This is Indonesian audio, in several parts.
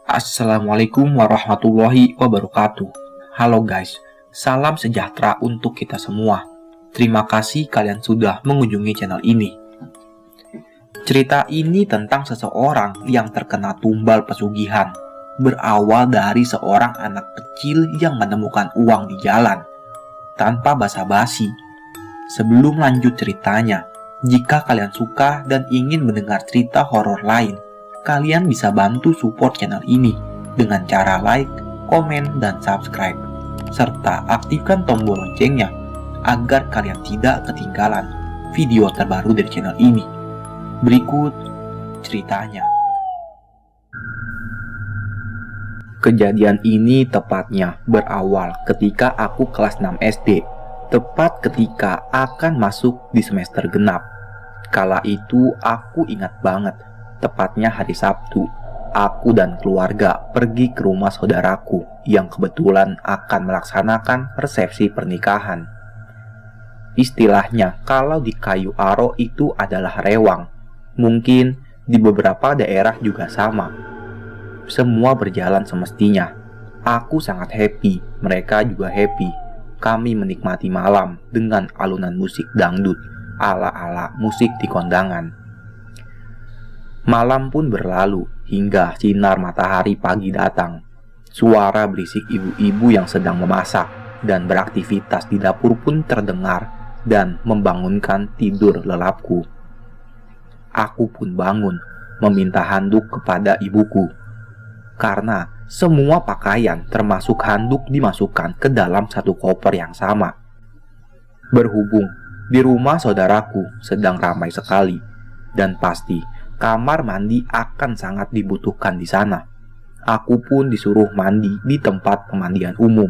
Assalamualaikum warahmatullahi wabarakatuh. Halo guys, salam sejahtera untuk kita semua. Terima kasih kalian sudah mengunjungi channel ini. Cerita ini tentang seseorang yang terkena tumbal pesugihan. Berawal dari seorang anak kecil yang menemukan uang di jalan. Tanpa basa-basi. Sebelum lanjut ceritanya, jika kalian suka dan ingin mendengar cerita horor lain, kalian bisa bantu support channel ini dengan cara like, komen, dan subscribe, serta aktifkan tombol loncengnya agar kalian tidak ketinggalan video terbaru dari channel ini. Berikut ceritanya. Kejadian ini tepatnya berawal ketika aku kelas 6 SD, tepat ketika akan masuk di semester genap. Kala itu aku ingat banget, tepatnya hari Sabtu, aku dan keluarga pergi ke rumah saudaraku yang kebetulan akan melaksanakan resepsi pernikahan. Istilahnya, kalau di Kayu Aro itu adalah rewang. Mungkin di beberapa daerah juga sama. Semua berjalan semestinya. Aku sangat happy, mereka juga happy. Kami menikmati malam dengan alunan musik dangdut ala-ala musik di kondangan. Malam pun berlalu hingga sinar matahari pagi datang. Suara berisik ibu-ibu yang sedang memasak dan beraktivitas di dapur pun terdengar dan membangunkan tidur lelapku. Aku pun bangun meminta handuk kepada ibuku. Karena semua pakaian termasuk handuk dimasukkan ke dalam satu koper yang sama. Berhubung di rumah saudaraku sedang ramai sekali dan pasti kamar mandi akan sangat dibutuhkan di sana. Aku pun disuruh mandi di tempat pemandian umum.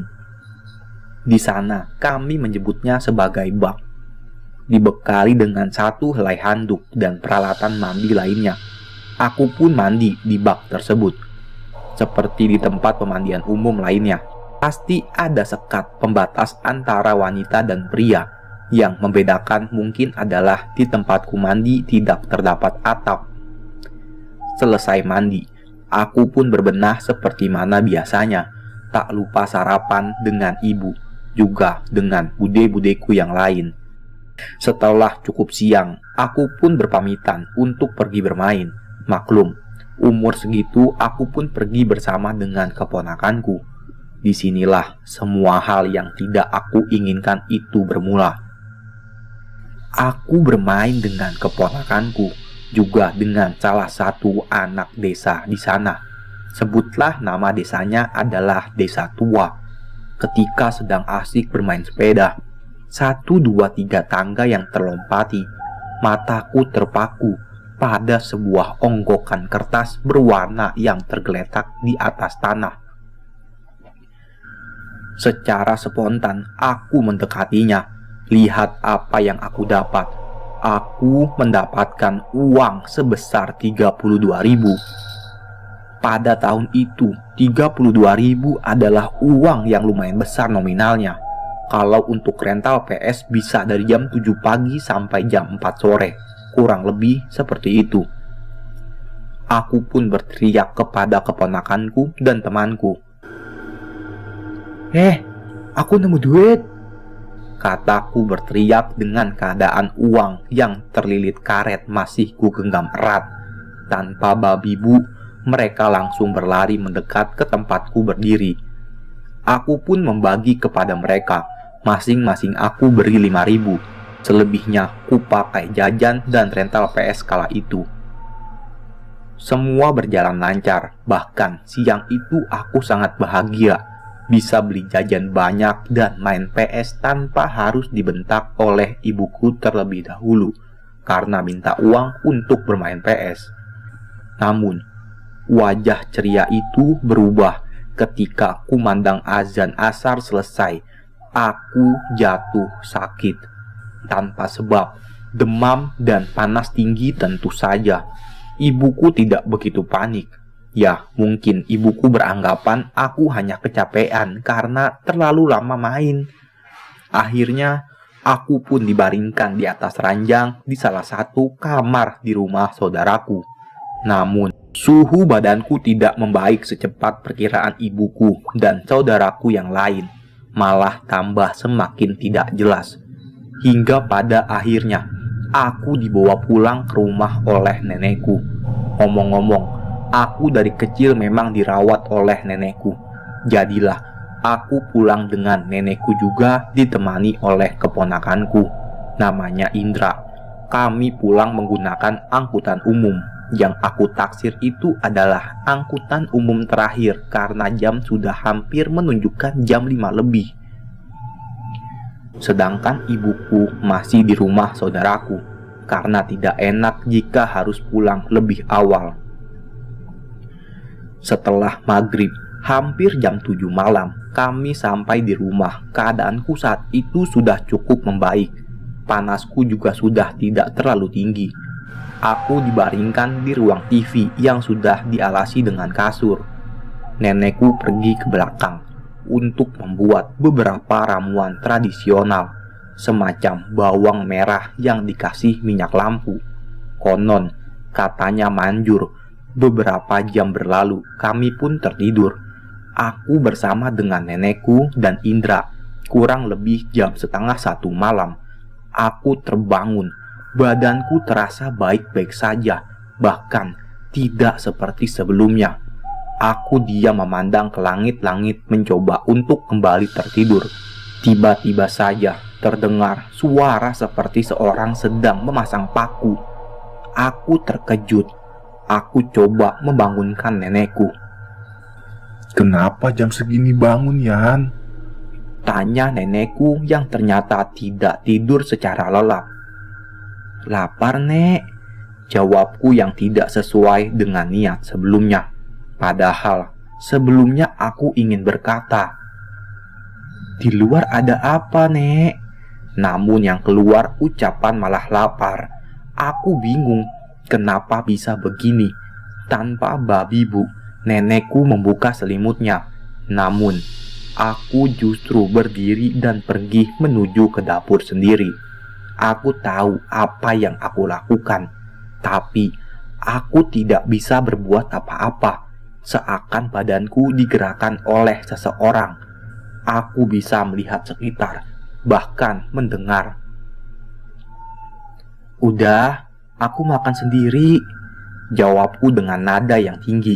Di sana kami menyebutnya sebagai bak. Dibekali dengan satu helai handuk dan peralatan mandi lainnya. Aku pun mandi di bak tersebut. Seperti di tempat pemandian umum lainnya, pasti ada sekat pembatas antara wanita dan pria. Yang membedakan mungkin adalah di tempatku mandi tidak terdapat atap. Selesai mandi, aku pun berbenah seperti mana biasanya. Tak lupa sarapan dengan ibu, juga dengan bude-budeku yang lain. Setelah cukup siang, aku pun berpamitan untuk pergi bermain. Maklum, umur segitu aku pun pergi bersama dengan keponakanku. Disinilah semua hal yang tidak aku inginkan itu bermula. Aku bermain dengan keponakanku, juga dengan salah satu anak desa di sana. Sebutlah nama desanya adalah Desa Tua. Ketika sedang asik bermain sepeda, 1, 2, 3 tangga yang terlompati, mataku terpaku pada sebuah onggokan kertas berwarna yang tergeletak di atas tanah. Secara spontan aku mendekatinya. Lihat apa yang aku dapat. Aku mendapatkan uang sebesar 32.000. Pada tahun itu, 32.000 adalah uang yang lumayan besar nominalnya. Kalau untuk rental PS bisa dari jam 7 pagi sampai jam 4 sore. Kurang lebih seperti itu. Aku pun berteriak kepada keponakanku dan temanku. Aku nemu duit!" Kataku berteriak dengan keadaan uang yang terlilit karet masih ku genggam erat. Tanpa babi bu, mereka langsung berlari mendekat ke tempatku berdiri. Aku pun membagi kepada mereka. Masing-masing aku beri 5.000. Selebihnya ku pakai jajan dan rental PS kala itu. Semua berjalan lancar. Bahkan siang itu aku sangat bahagia. Bisa beli jajan banyak dan main PS tanpa harus dibentak oleh ibuku terlebih dahulu karena minta uang untuk bermain PS. Namun, wajah ceria itu berubah ketika kumandang azan asar selesai. Aku jatuh sakit tanpa sebab, demam dan panas tinggi tentu saja. Ibuku tidak begitu panik. Ya, mungkin ibuku beranggapan aku hanya kecapean karena terlalu lama main. Akhirnya, aku pun dibaringkan di atas ranjang di salah satu kamar di rumah saudaraku. Namun, Suhu badanku tidak membaik secepat perkiraan ibuku dan saudaraku yang lain, malah tambah semakin tidak jelas. Hingga pada akhirnya, aku dibawa pulang ke rumah oleh nenekku. Ngomong-ngomong, aku dari kecil memang dirawat oleh nenekku. Jadilah, aku pulang dengan nenekku juga ditemani oleh keponakanku. Namanya Indra. Kami pulang menggunakan angkutan umum. Yang aku taksir itu adalah angkutan umum terakhir karena jam sudah hampir menunjukkan jam 5 lebih. Sedangkan ibuku masih di rumah saudaraku karena tidak enak jika harus pulang lebih awal. Setelah maghrib, hampir jam 7 malam, kami sampai di rumah. Keadaanku saat itu sudah cukup membaik. Panasku juga sudah tidak terlalu tinggi. Aku dibaringkan di ruang TV yang sudah dialasi dengan kasur. Nenekku pergi ke belakang untuk membuat beberapa ramuan tradisional, semacam bawang merah yang dikasih minyak lampu. Konon, katanya manjur. Beberapa jam berlalu, kami pun tertidur. Aku bersama dengan nenekku dan Indra. Kurang lebih jam 12:30 malam, aku terbangun. Badanku terasa baik-baik saja, bahkan tidak seperti sebelumnya. Aku diam memandang ke langit-langit mencoba untuk kembali tertidur. Tiba-tiba saja terdengar suara seperti seorang sedang memasang paku. Aku terkejut. Aku coba membangunkan nenekku. "Kenapa jam segini bangun, Yan?" Tanya nenekku yang ternyata tidak tidur secara lelap. "Lapar, Nek," jawabku yang tidak sesuai dengan niat sebelumnya. Padahal sebelumnya aku ingin berkata, "Di luar ada apa, Nek?" Namun yang keluar ucapan malah lapar. Aku bingung kenapa bisa begini. Tanpa babi bu, nenekku membuka selimutnya. Namun aku justru berdiri dan pergi menuju ke dapur sendiri. Aku tahu apa yang aku lakukan, tapi aku tidak bisa berbuat apa-apa. Seakan badanku digerakkan oleh seseorang. Aku bisa melihat sekitar, bahkan mendengar. "Udah, aku makan sendiri," jawabku dengan nada yang tinggi.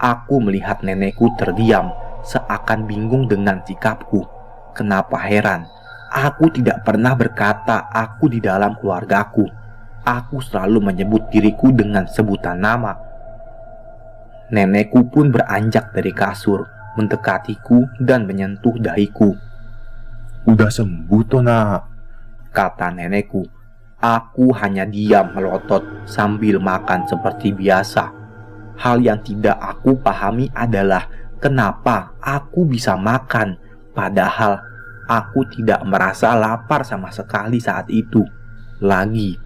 Aku melihat nenekku terdiam, seakan bingung dengan sikapku. Kenapa heran? Aku tidak pernah berkata aku di dalam keluargaku. Aku selalu menyebut diriku dengan sebutan nama. Nenekku pun beranjak dari kasur, mendekatiku dan menyentuh dahiku. "Udah sembuh toh, Nak?" kata nenekku. Aku hanya diam melotot sambil makan seperti biasa. Hal yang tidak aku pahami adalah kenapa aku bisa makan, padahal aku tidak merasa lapar sama sekali saat itu. Lagi,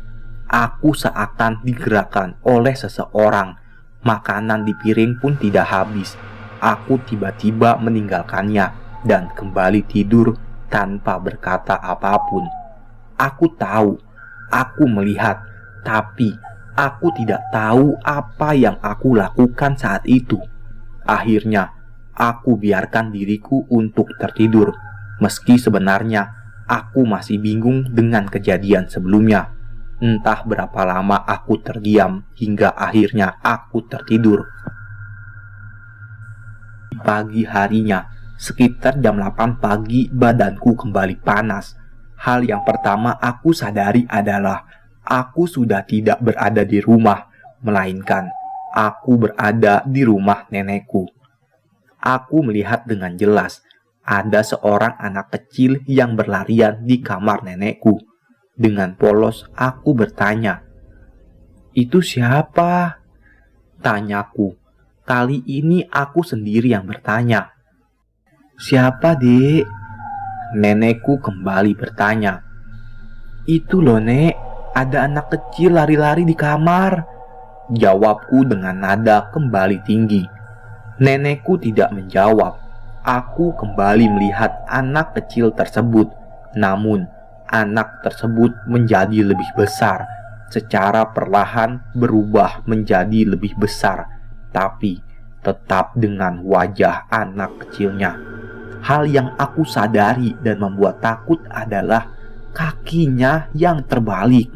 aku seakan digerakkan oleh seseorang. Makanan di piring pun tidak habis. Aku tiba-tiba meninggalkannya dan kembali tidur tanpa berkata apapun. Aku tahu, aku melihat, tapi aku tidak tahu apa yang aku lakukan saat itu. Akhirnya, aku biarkan diriku untuk tertidur. Meski sebenarnya aku masih bingung dengan kejadian sebelumnya. Entah berapa lama aku terdiam hingga akhirnya aku tertidur. Pagi harinya, sekitar jam 8 pagi, badanku kembali panas. Hal yang pertama aku sadari adalah aku sudah tidak berada di rumah, melainkan aku berada di rumah nenekku. Aku melihat dengan jelas ada seorang anak kecil yang berlarian di kamar nenekku. Dengan polos aku bertanya, "Itu siapa?" Tanyaku. Kali ini aku sendiri yang bertanya. "Siapa, Dek?" Nenekku kembali bertanya. "Itu loh, Nek, ada anak kecil lari-lari di kamar," jawabku dengan nada kembali tinggi. Nenekku tidak menjawab. Aku kembali melihat anak kecil tersebut. Namun, anak tersebut menjadi lebih besar. Secara perlahan berubah menjadi lebih besar. tapi tetap dengan wajah anak kecilnya. Hal yang aku sadari dan membuat takut adalah kakinya yang terbalik.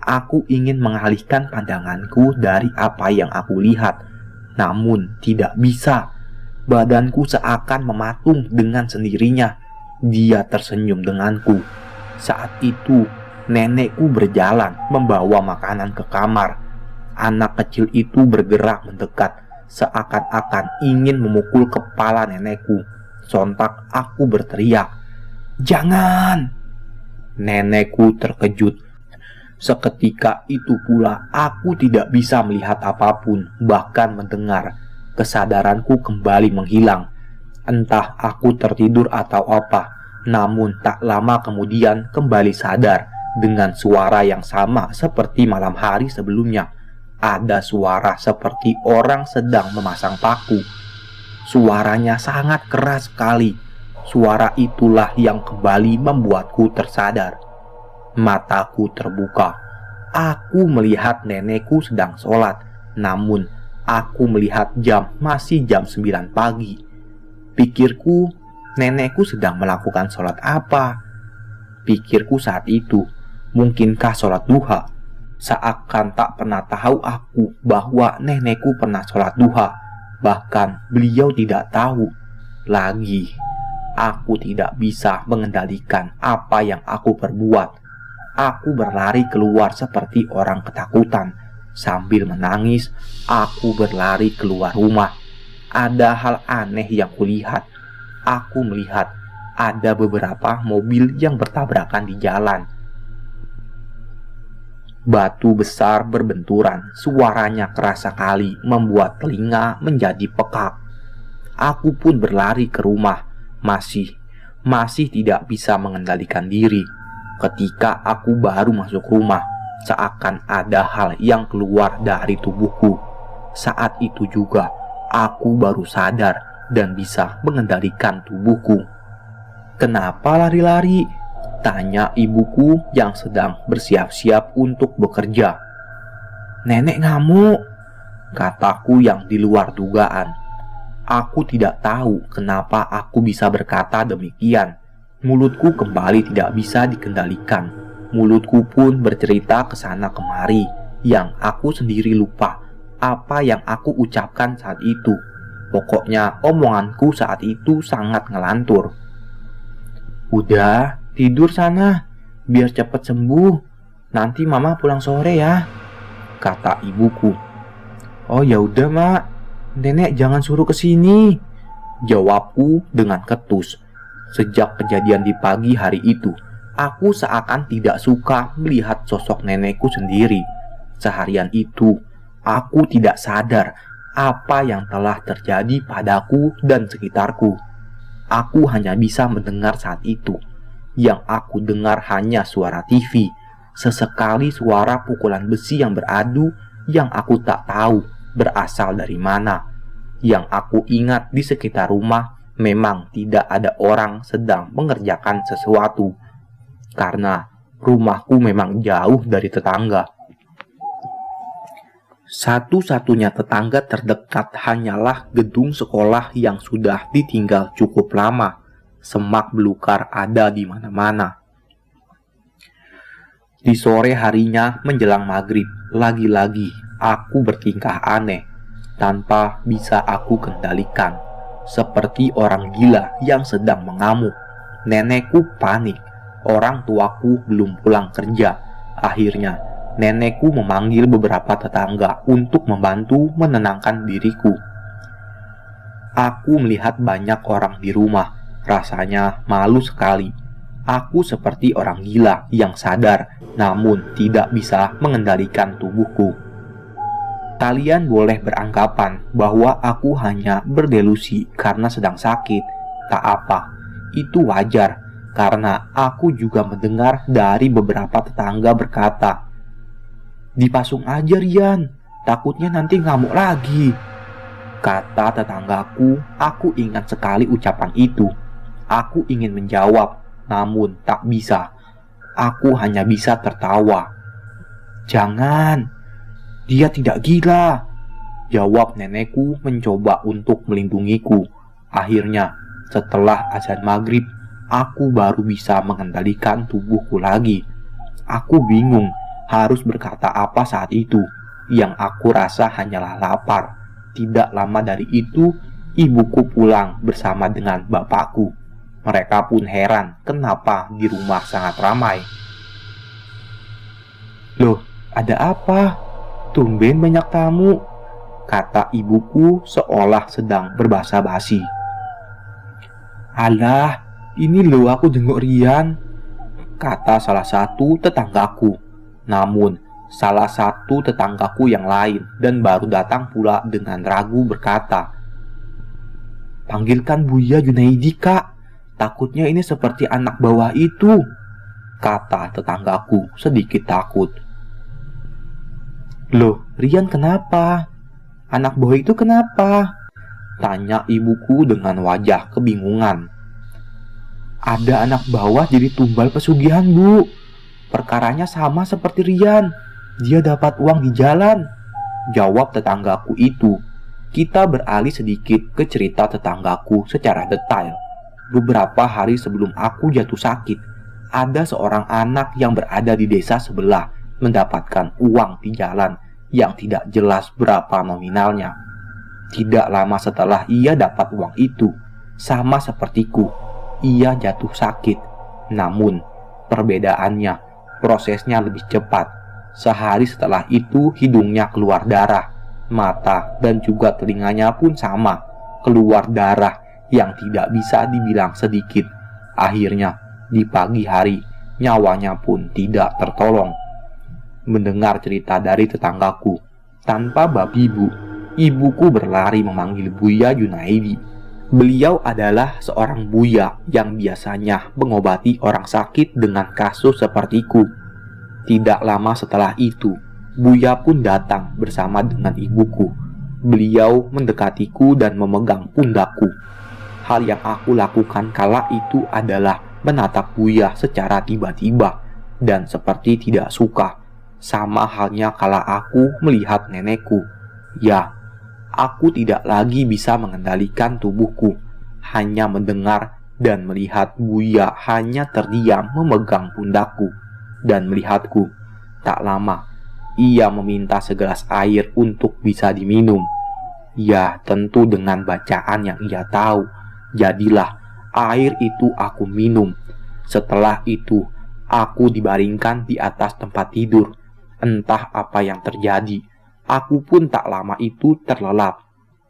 Aku ingin mengalihkan pandanganku dari apa yang aku lihat, namun tidak bisa. Badanku seakan mematung dengan sendirinya. Dia tersenyum denganku. Saat itu, nenekku berjalan membawa makanan ke kamar. Anak kecil itu bergerak mendekat, seakan-akan ingin memukul kepala nenekku. Sontak aku berteriak, "Jangan!" Nenekku terkejut. Seketika itu pula aku tidak bisa melihat apapun, bahkan mendengar. Kesadaranku kembali menghilang. Entah aku tertidur atau apa, namun tak lama kemudian kembali sadar dengan suara yang sama seperti malam hari sebelumnya. Ada suara seperti orang sedang memasang paku. Suaranya sangat keras sekali. Suara itulah yang kembali membuatku tersadar. Mataku terbuka. Aku melihat nenekku sedang sholat, namun aku melihat jam masih jam 9 pagi. Pikirku, nenekku sedang melakukan sholat apa? Pikirku saat itu, mungkinkah sholat duha? Seakan tak pernah tahu aku bahwa nenekku pernah sholat duha. Bahkan beliau tidak tahu. Lagi, aku tidak bisa mengendalikan apa yang aku perbuat. Aku berlari keluar seperti orang ketakutan. Sambil menangis, aku berlari keluar rumah. Ada hal aneh yang kulihat. Aku melihat ada beberapa mobil yang bertabrakan di jalan. Batu besar berbenturan, suaranya keras sekali, membuat telinga menjadi pekak. Aku pun berlari ke rumah, masih tidak bisa mengendalikan diri. Ketika aku baru masuk rumah, seakan ada hal yang keluar dari tubuhku. Saat itu juga, aku baru sadar dan bisa mengendalikan tubuhku. "Kenapa lari-lari?" tanya ibuku yang sedang bersiap-siap untuk bekerja. "Nenek ngamuk," kataku yang di luar dugaan. Aku tidak tahu kenapa aku bisa berkata demikian. Mulutku kembali tidak bisa dikendalikan. Mulutku pun bercerita ke sana kemari, yang aku sendiri lupa apa yang aku ucapkan saat itu. Pokoknya omonganku saat itu sangat ngelantur. "Udah, tidur sana, biar cepat sembuh. Nanti mama pulang sore ya," kata ibuku. "Oh ya udah mak, nenek jangan suruh kesini," jawabku dengan ketus. Sejak kejadian di pagi hari itu, aku seakan tidak suka melihat sosok nenekku sendiri. Seharian itu, aku tidak sadar apa yang telah terjadi padaku dan sekitarku. Aku hanya bisa mendengar saat itu. Yang aku dengar hanya suara TV, sesekali suara pukulan besi yang beradu yang aku tak tahu berasal dari mana. Yang aku ingat di sekitar rumah memang tidak ada orang sedang mengerjakan sesuatu, karena rumahku memang jauh dari tetangga. Satu-satunya tetangga terdekat hanyalah gedung sekolah yang sudah ditinggal cukup lama. Semak belukar ada di mana-mana. Di sore harinya menjelang maghrib, lagi-lagi aku bertingkah aneh, tanpa bisa aku kendalikan. Seperti orang gila yang sedang mengamuk. Nenekku panik. Orang tuaku belum pulang kerja. Akhirnya, nenekku memanggil beberapa tetangga untuk membantu menenangkan diriku. Aku melihat banyak orang di rumah. Rasanya malu sekali. Aku seperti orang gila yang sadar, namun tidak bisa mengendalikan tubuhku. Kalian boleh beranggapan bahwa aku hanya berdelusi karena sedang sakit. Tak apa, itu wajar, karena aku juga mendengar dari beberapa tetangga berkata, "Dipasung aja Rian, takutnya nanti ngamuk lagi," kata tetanggaku. Aku ingat sekali ucapan itu. Aku ingin menjawab, namun tak bisa. Aku hanya bisa tertawa. "Jangan, dia tidak gila," jawab nenekku mencoba untuk melindungiku. Akhirnya, setelah azan maghrib, aku baru bisa mengendalikan tubuhku lagi. Aku bingung harus berkata apa saat itu. Yang aku rasa hanyalah lapar. Tidak lama dari itu, ibuku pulang bersama dengan bapakku. Mereka pun heran kenapa di rumah sangat ramai. "Loh, ada apa? Tumben banyak tamu," kata ibuku seolah sedang berbahasa basi. "Alah, ini loh aku jenguk Rian," kata salah satu tetanggaku. Namun, salah satu tetanggaku yang lain dan baru datang pula dengan ragu berkata, "Panggilkan Buya Junaidi, Kak. Takutnya ini seperti anak bawah itu," kata tetanggaku sedikit takut. "Loh, Rian kenapa? Anak bawah itu kenapa?" tanya ibuku dengan wajah kebingungan. "Ada anak bawah jadi tumbal pesugihan, Bu. Perkaranya sama seperti Rian. Dia dapat uang di jalan," jawab tetanggaku itu. Kita beralih sedikit ke cerita tetanggaku secara detail. Beberapa hari sebelum aku jatuh sakit, ada seorang anak yang berada di desa sebelah mendapatkan uang di jalan yang tidak jelas berapa nominalnya. Tidak lama setelah ia dapat uang itu, sama sepertiku, ia jatuh sakit. Namun, perbedaannya, prosesnya lebih cepat. Sehari setelah itu hidungnya keluar darah, mata dan juga telinganya pun sama, keluar darah yang tidak bisa dibilang sedikit. Akhirnya, di pagi hari, nyawanya pun tidak tertolong. Mendengar cerita dari tetanggaku, tanpa bab ibuku berlari memanggil Buya Junaidi. Beliau adalah seorang buya yang biasanya mengobati orang sakit dengan kasus sepertiku. Tidak lama setelah itu, Buya pun datang bersama dengan ibuku. Beliau mendekatiku dan memegang pundakku. Hal yang aku lakukan kala itu adalah menatap Buya secara tiba-tiba dan seperti tidak suka. Sama halnya kala aku melihat nenekku. Ya, aku tidak lagi bisa mengendalikan tubuhku. Hanya mendengar dan melihat Buya hanya terdiam memegang pundakku dan melihatku. Tak lama, ia meminta segelas air untuk bisa diminum. Ya, tentu dengan bacaan yang ia tahu. Jadilah air itu aku minum. Setelah itu, aku dibaringkan di atas tempat tidur. Entah apa yang terjadi, aku pun tak lama itu terlelap.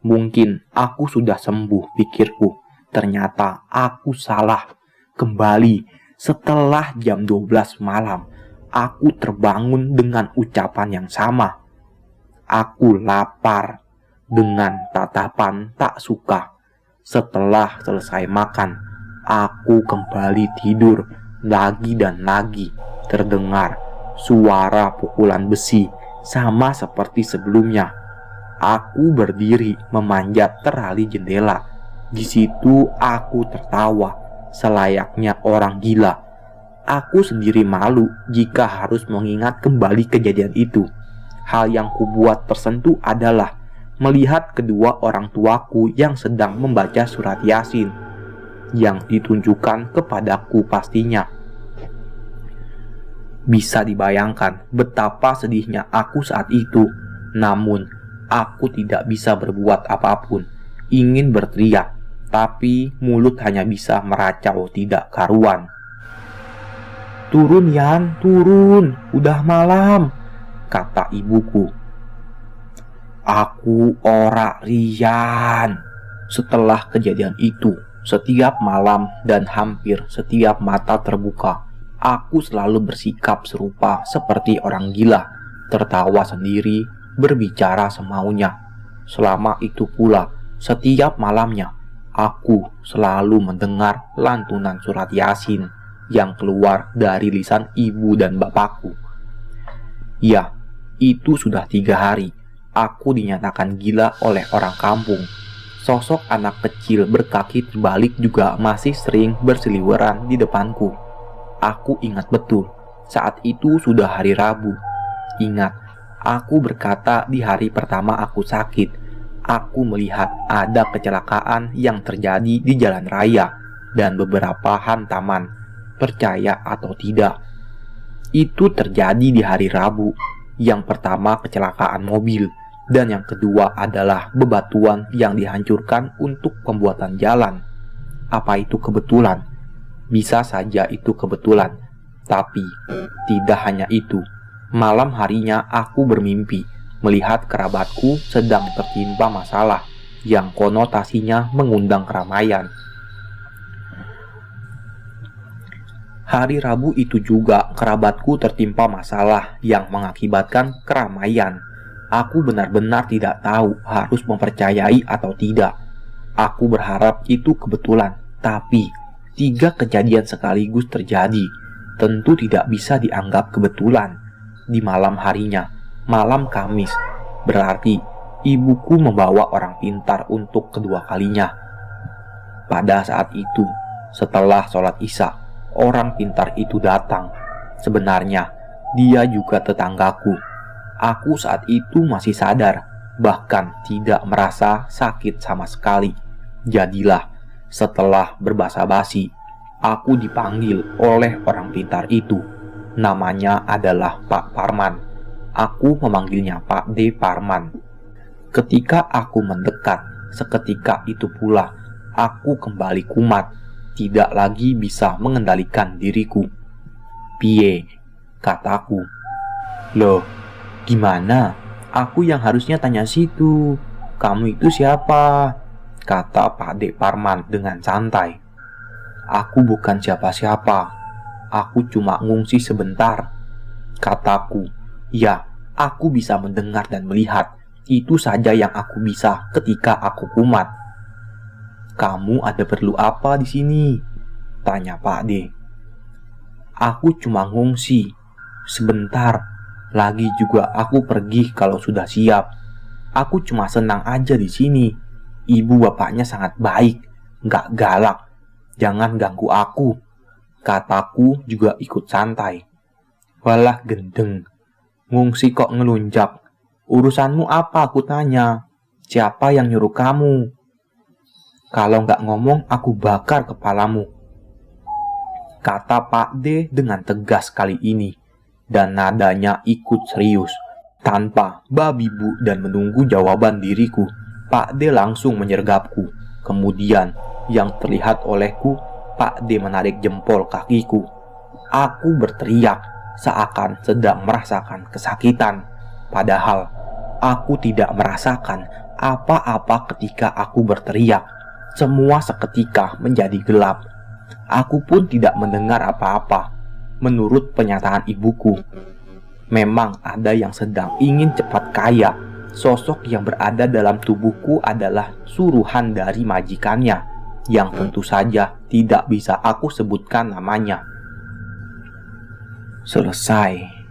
Mungkin aku sudah sembuh, pikirku. Ternyata aku salah. Kembali setelah jam 12 malam, aku terbangun dengan ucapan yang sama. "Aku lapar," dengan tatapan tak suka. Setelah selesai makan, aku kembali tidur lagi dan lagi. Terdengar suara pukulan besi sama seperti sebelumnya. Aku berdiri memanjat terali jendela. Di situ aku tertawa selayaknya orang gila. Aku sendiri malu jika harus mengingat kembali kejadian itu. Hal yang kubuat tersentuh adalah melihat kedua orang tuaku yang sedang membaca surat Yasin yang ditunjukkan kepadaku pastinya. Bisa dibayangkan betapa sedihnya aku saat itu. Namun, aku tidak bisa berbuat apapun. Ingin berteriak, tapi mulut hanya bisa meracau tidak karuan. "Turun, Yan, turun. Udah malam," kata ibuku. Aku ora Rian. Setelah kejadian itu, setiap malam dan hampir setiap mata terbuka, aku selalu bersikap serupa seperti orang gila, tertawa sendiri, berbicara semaunya. Selama itu pula, setiap malamnya, aku selalu mendengar lantunan surat Yasin yang keluar dari lisan ibu dan bapakku. Ya, itu sudah 3 hari. Aku dinyatakan gila oleh orang kampung. Sosok anak kecil berkaki terbalik juga masih sering berseliweran di depanku. Aku ingat betul, saat itu sudah hari Rabu. Ingat, Aku berkata di hari pertama aku sakit, aku melihat ada kecelakaan yang terjadi di jalan raya dan beberapa hantaman. Percaya atau tidak, itu terjadi di hari Rabu. Yang pertama kecelakaan mobil, dan yang kedua adalah bebatuan yang dihancurkan untuk pembuatan jalan. Apa itu kebetulan? Bisa saja itu kebetulan, tapi tidak hanya itu. Malam harinya aku bermimpi melihat kerabatku sedang tertimpa masalah yang konotasinya mengundang keramaian. Hari Rabu itu juga kerabatku tertimpa masalah yang mengakibatkan keramaian. Aku benar-benar tidak tahu harus mempercayai atau tidak. Aku berharap itu kebetulan, tapi 3 kejadian sekaligus terjadi. Tentu tidak bisa dianggap kebetulan. Di malam harinya, malam Kamis, berarti ibuku membawa orang pintar untuk kedua kalinya. Pada saat itu, setelah sholat Isya, orang pintar itu datang. Sebenarnya, dia juga tetanggaku. Aku saat itu masih sadar, bahkan tidak merasa sakit sama sekali. Jadilah, setelah berbasa-basi, aku dipanggil oleh orang pintar itu. Namanya adalah Pak Parman. Aku memanggilnya Pak D. Parman. Ketika aku mendekat, seketika itu pula, aku kembali kumat. Tidak lagi bisa mengendalikan diriku. "Piye?" kataku. "Loh, gimana? Aku yang harusnya tanya situ. Kamu itu siapa?" kata Pak D. Parman dengan santai. "Aku bukan siapa-siapa. Aku cuma ngungsi sebentar," kataku. "Ya, aku bisa mendengar dan melihat. Itu saja yang aku bisa ketika aku kumat." "Kamu ada perlu apa di sini?" tanya Pak D. "Aku cuma ngungsi sebentar. Lagi juga aku pergi kalau sudah siap. Aku cuma senang aja di sini. Ibu bapaknya sangat baik, nggak galak. Jangan ganggu aku," kataku juga ikut santai. "Walah gendeng, ngungsi kok ngelunjak. Urusanmu apa, aku tanya? Siapa yang nyuruh kamu? Kalau nggak ngomong, aku bakar kepalamu," kata Pak D dengan tegas kali ini, dan nadanya ikut serius. Tanpa babi bu dan menunggu jawaban diriku, Pak D langsung menyergapku. Kemudian, yang terlihat olehku, Pak D menarik jempol kakiku. Aku berteriak, seakan sedang merasakan kesakitan. Padahal, aku tidak merasakan apa-apa ketika aku berteriak. Semua seketika menjadi gelap. Aku pun tidak mendengar apa-apa. Menurut pernyataan ibuku, memang ada yang sedang ingin cepat kaya. Sosok yang berada dalam tubuhku adalah suruhan dari majikannya, yang tentu saja tidak bisa aku sebutkan namanya. Selesai.